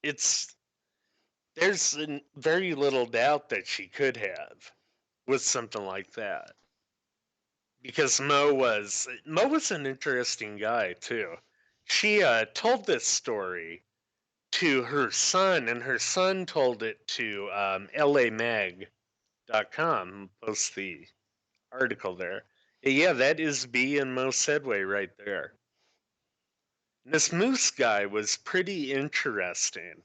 it's there's very little doubt that she could have with something like that because Mo was an interesting guy too. She told this story to her son, and her son told it to LAMag.com, post the article there. Yeah, that is B and Mo Sedway right there. And this Moose guy was pretty interesting.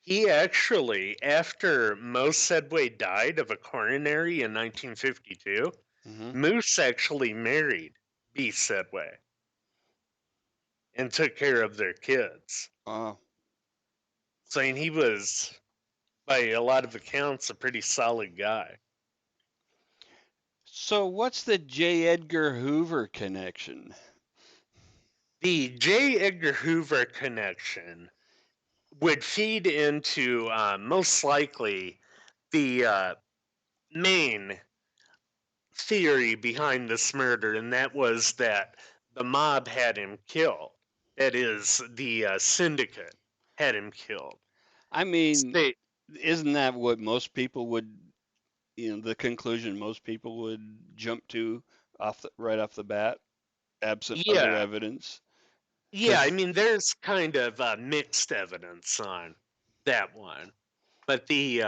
He actually, after Mo Sedway died of a coronary in 1952, Hmm. Moose actually married B. Sedway and took care of their kids. Oh. Saying he was, by a lot of accounts, a pretty solid guy. So what's the J. Edgar Hoover connection? The J. Edgar Hoover connection would feed into most likely the main theory behind this murder, and that was that the mob had him killed. That is, the syndicate had him killed. I mean, They, isn't that what most people would, the conclusion most people would jump to right off the bat, absent other yeah, evidence? yeah. I Because, mean, there's kind of mixed evidence on that one, but the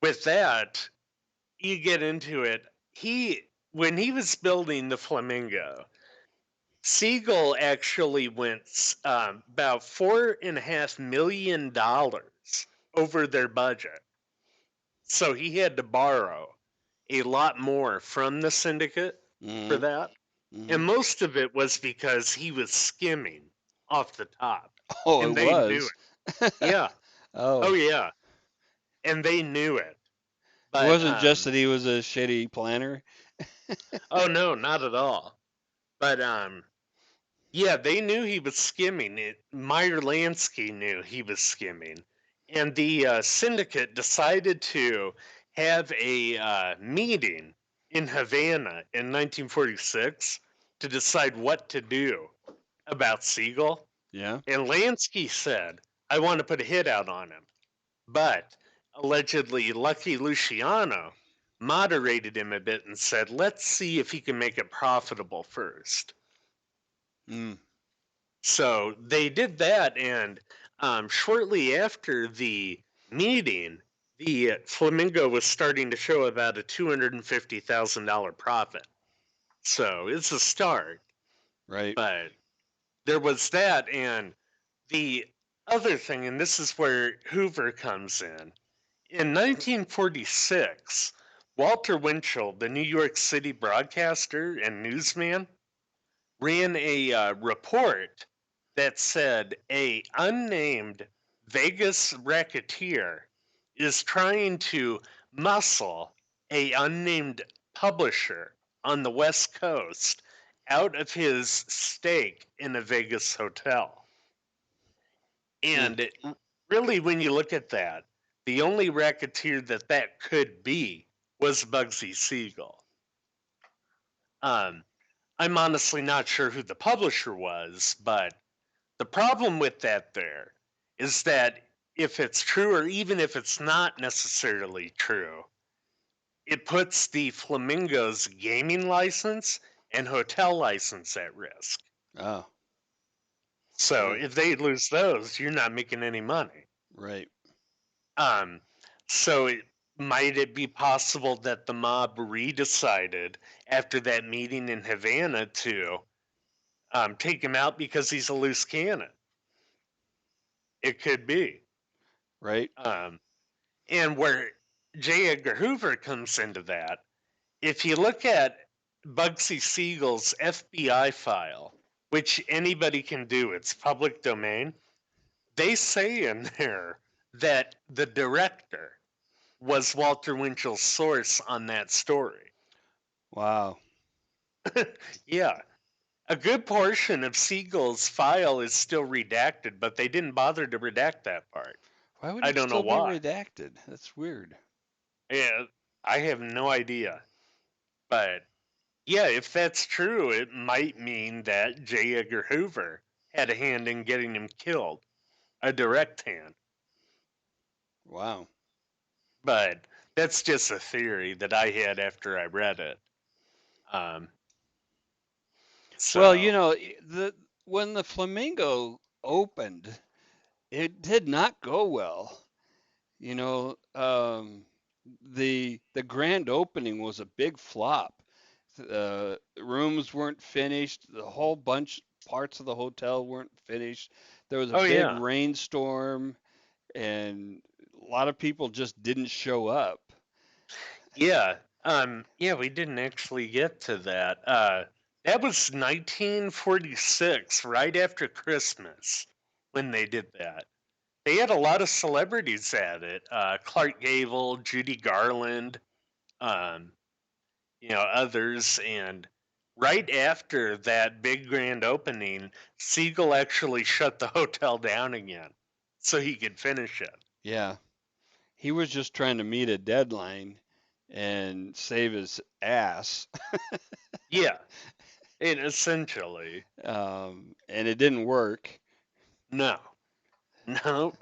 with that, you get into it. He when he was building the Flamingo, Siegel actually went about $4.5 million over their budget, so he had to borrow a lot more from the syndicate for hmm. that, Hmm. and most of it was because he was skimming off the top, Oh, it and they knew was. it. Yeah, oh Oh, yeah, and they knew it. it But wasn't just that he was a shitty planner. oh no, not at all. But yeah, they knew he was skimming. Meyer Lansky knew he was skimming. And the syndicate decided to have a meeting in Havana in 1946 to decide what to do about Siegel. Yeah. And Lansky said, I want to put a hit out on him. But allegedly, Lucky Luciano moderated him a bit and said, let's see if he can make it profitable first. Mm. So they did that, and shortly after the meeting, the Flamingo was starting to show about a $250,000 profit. So it's a start, Right. but there was that, and the other thing, and this is where Hoover comes in. In 1946, Walter Winchell, the New York City broadcaster and newsman, ran a report that said a unnamed Vegas racketeer is trying to muscle a unnamed publisher on the West Coast out of his stake in a Vegas hotel. Hmm. And really, when you look at that, the only racketeer that could be was Bugsy Siegel. Um, I'm honestly not sure who the publisher was, but the problem with that there is that if it's true, or even if it's not necessarily true, it puts the Flamingo's gaming license and hotel license at risk. Oh, So yeah, if they lose those, you're not making any money. right. Um, so might it be possible that the mob re-decided after that meeting in Havana to take him out because he's a loose cannon? It could be. Right. Um, and where J. Edgar Hoover comes into that, if you look at Bugsy Siegel's FBI file, which anybody can do, it's public domain, they say in there that the director was Walter Winchell's source on that story. Wow. Yeah. A good portion of Siegel's file is still redacted, but they didn't bother to redact that part. Why would I it don't know still be why. redacted? That's weird. Yeah, I have no idea. But yeah, if that's true, it might mean that J. Edgar Hoover had a hand in getting him killed, a direct hand. Wow. But that's just a theory that I had after I read it. Um, Well, so, the when the Flamingo opened, it did not go well. You know, the grand opening was a big flop. Rooms weren't finished. The whole bunch parts of the hotel weren't finished. There was a oh big yeah, rainstorm, and a lot of people just didn't show up. yeah, yeah, we didn't actually get to that. That was 1946, right after Christmas, when they did that. They had a lot of celebrities at it. Clark Gable, Judy Garland, um, others. And right after that big grand opening, Siegel actually shut the hotel down again so he could finish it. Yeah, he was just trying to meet a deadline and save his ass, Yeah, and essentially, and it didn't work. no, no,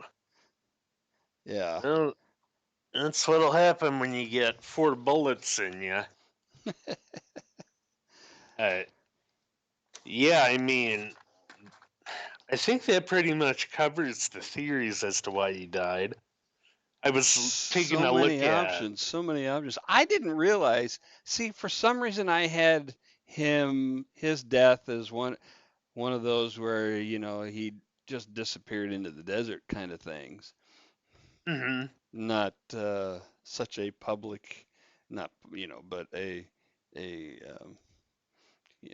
Yeah. no. That's what'll happen when you get 4 bullets in you. Uh, yeah, I mean, I think that pretty much covers the theories as to why he died. I was taking So a look many at. options, so many options. I didn't realize. See, for some reason, I had his death as one of those where he just disappeared into the desert kind of things. Mhm. Not such a public, not but a y-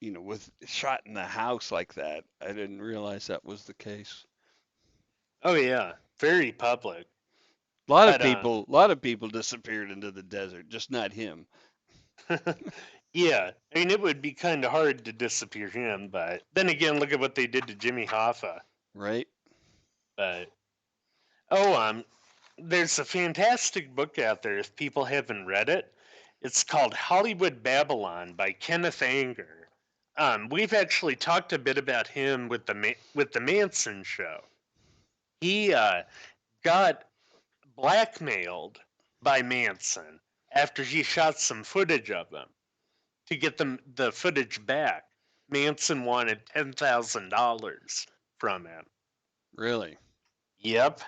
with shot in the house like that. I didn't realize that was the case. Oh yeah, very public. But A lot of people disappeared into the desert, just not him, yeah, I mean it would be kind of hard to disappear him, but then again, look at what they did to Jimmy Hoffa. right? But oh, there's a fantastic book out there if people haven't read it. It's called Hollywood Babylon by Kenneth Anger. We've actually talked a bit about him with the Manson show. He got blackmailed by Manson after he shot some footage of him to get the footage back. Manson wanted $10,000 from him. Really? Yep.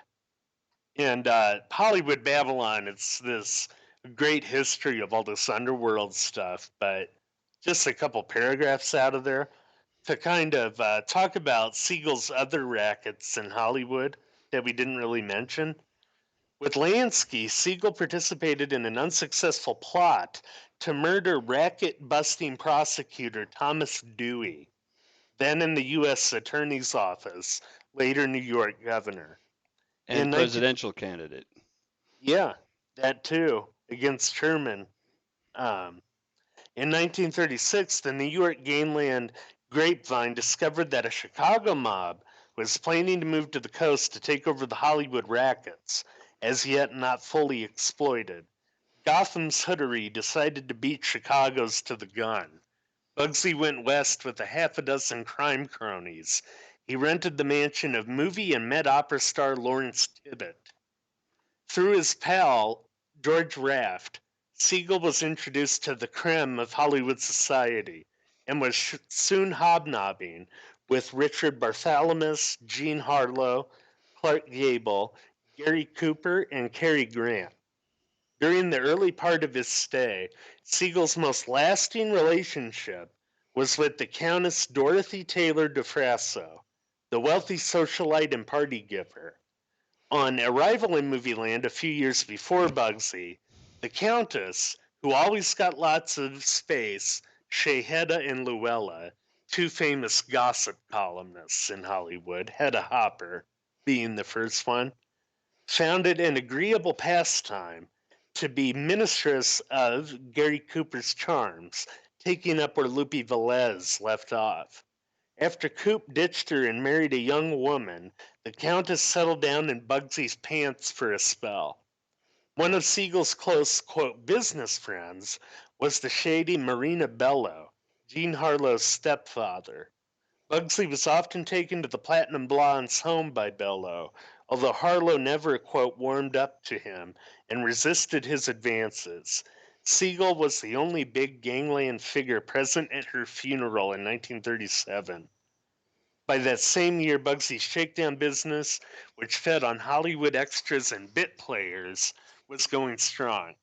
And Hollywood Babylon, it's this great history of all this underworld stuff, but just a couple paragraphs out of there to kind of talk about Siegel's other rackets in Hollywood that we didn't really mention. With Lansky, Siegel participated in an unsuccessful plot to murder racket-busting prosecutor Thomas Dewey, then in the U.S. Attorney's Office, later New York governor. And In 19, presidential candidate. yeah, that too, against Sherman. Um, in 1936, the New York gangland Grapevine discovered that a Chicago mob was planning to move to the coast to take over the Hollywood rackets, as yet not fully exploited. Gotham's Hoodery decided to beat Chicago's to the gun. Bugsy went west with a half a dozen crime cronies. He rented the mansion of movie and Met Opera star Lawrence Tibbett. Through his pal, George Raft, Siegel was introduced to the creme of Hollywood society and was soon hobnobbing with Richard Bartholomew, Jean Harlow, Clark Gable, Gary Cooper, and Cary Grant. During the early part of his stay, Siegel's most lasting relationship was with the Countess Dorothy Taylor de Frasso, the wealthy socialite and party giver. On arrival in Movieland a few years before Bugsy, the Countess, who always got lots of space, Shea and Luella, two famous gossip columnists in Hollywood, Hedda Hopper being the first one, found it an agreeable pastime to be mistress of Gary Cooper's charms, taking up where Lupe Velez left off. After Coop ditched her and married a young woman, the Countess settled down in Bugsy's pants for a spell. One of Siegel's close, quote, business friends was the shady Marina Bello, Jean Harlow's stepfather. Bugsy was often taken to the Platinum Blonde's home by Bello, although Harlow never, quote, warmed up to him and resisted his advances. Siegel was the only big gangland figure present at her funeral in 1937. By that same year, Bugsy's shakedown business, which fed on Hollywood extras and bit players, was going strong.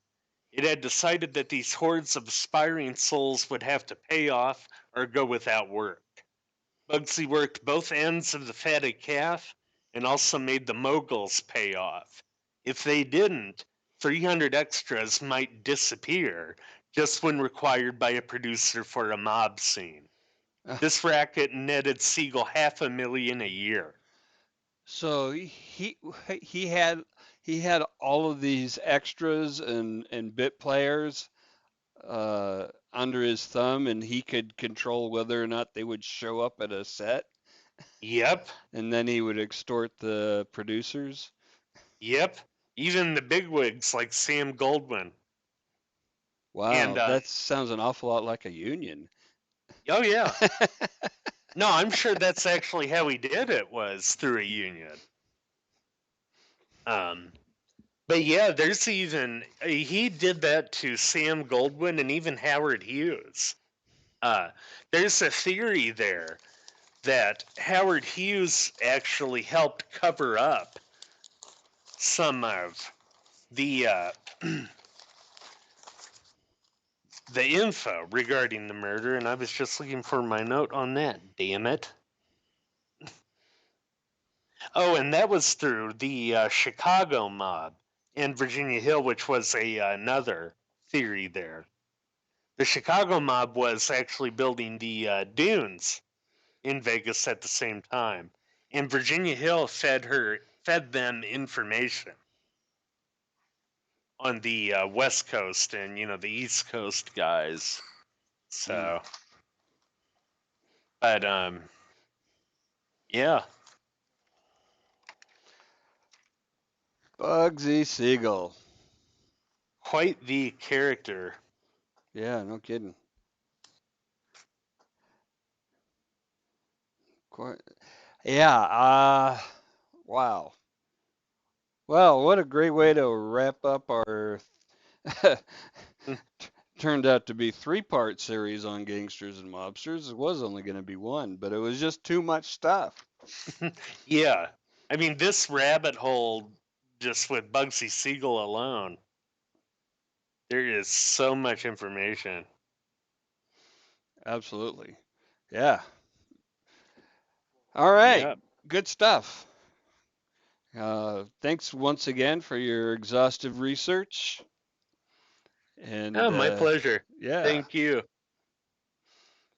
It had decided that these hordes of aspiring souls would have to pay off or go without work. Bugsy worked both ends of the fatted calf and also made the moguls pay off. If they didn't, 300 extras might disappear just when required by a producer for a mob scene. This racket netted Siegel $500,000 a year. So he had he had all of these extras and bit players under his thumb, and he could control whether or not they would show up at a set, Yep, and then he would extort the producers. yep. Even the bigwigs like Sam Goldwyn. And, Wow, that sounds an awful lot like a union. oh yeah. No, I'm sure that's actually how he did it, was through a union. Um, but yeah, there's even, he did that to Sam Goldwyn and even Howard Hughes. Uh, there's a theory there that Howard Hughes actually helped cover up some of the the info regarding the murder, and I was just looking for my note on that. Damn it! Oh, and that was through the Chicago mob and Virginia Hill, which was another theory there. The Chicago mob was actually building the dunes in Vegas at the same time, and Virginia Hill fed them information on the West Coast and the East Coast guys. Mm. So, but yeah, Bugsy Siegel. quite the character. Yeah, no kidding. Quite, yeah. Wow. Well, what a great way to wrap up our turned out to be three-part series on Gangsters and Mobsters. It was only going to be one, but it was just too much stuff. Yeah, I mean this rabbit hole just with Bugsy Siegel alone. There is so much information. Absolutely. Yeah. All right. Yeah. Good stuff. Thanks once again for your exhaustive research. Oh, And my pleasure. yeah, Thank you.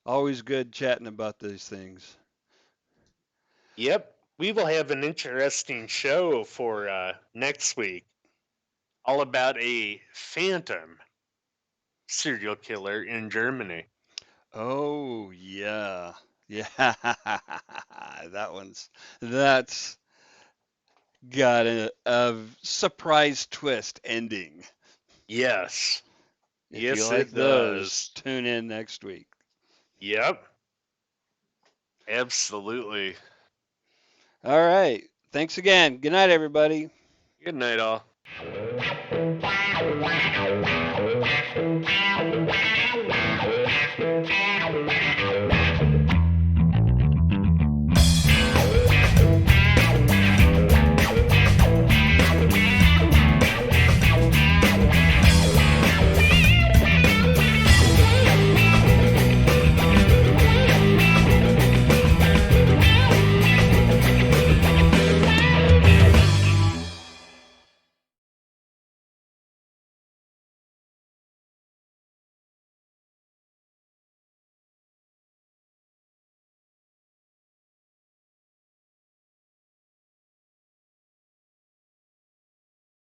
always good chatting about these things. Yep, we will have an interesting show for next week, all about a phantom serial killer in Germany. Oh, yeah. Yeah. That's got a surprise twist ending. Yes, If you yes, like it those, does. tune in next week. Yep, absolutely. All right. Thanks again. Good night, everybody. Good night, all.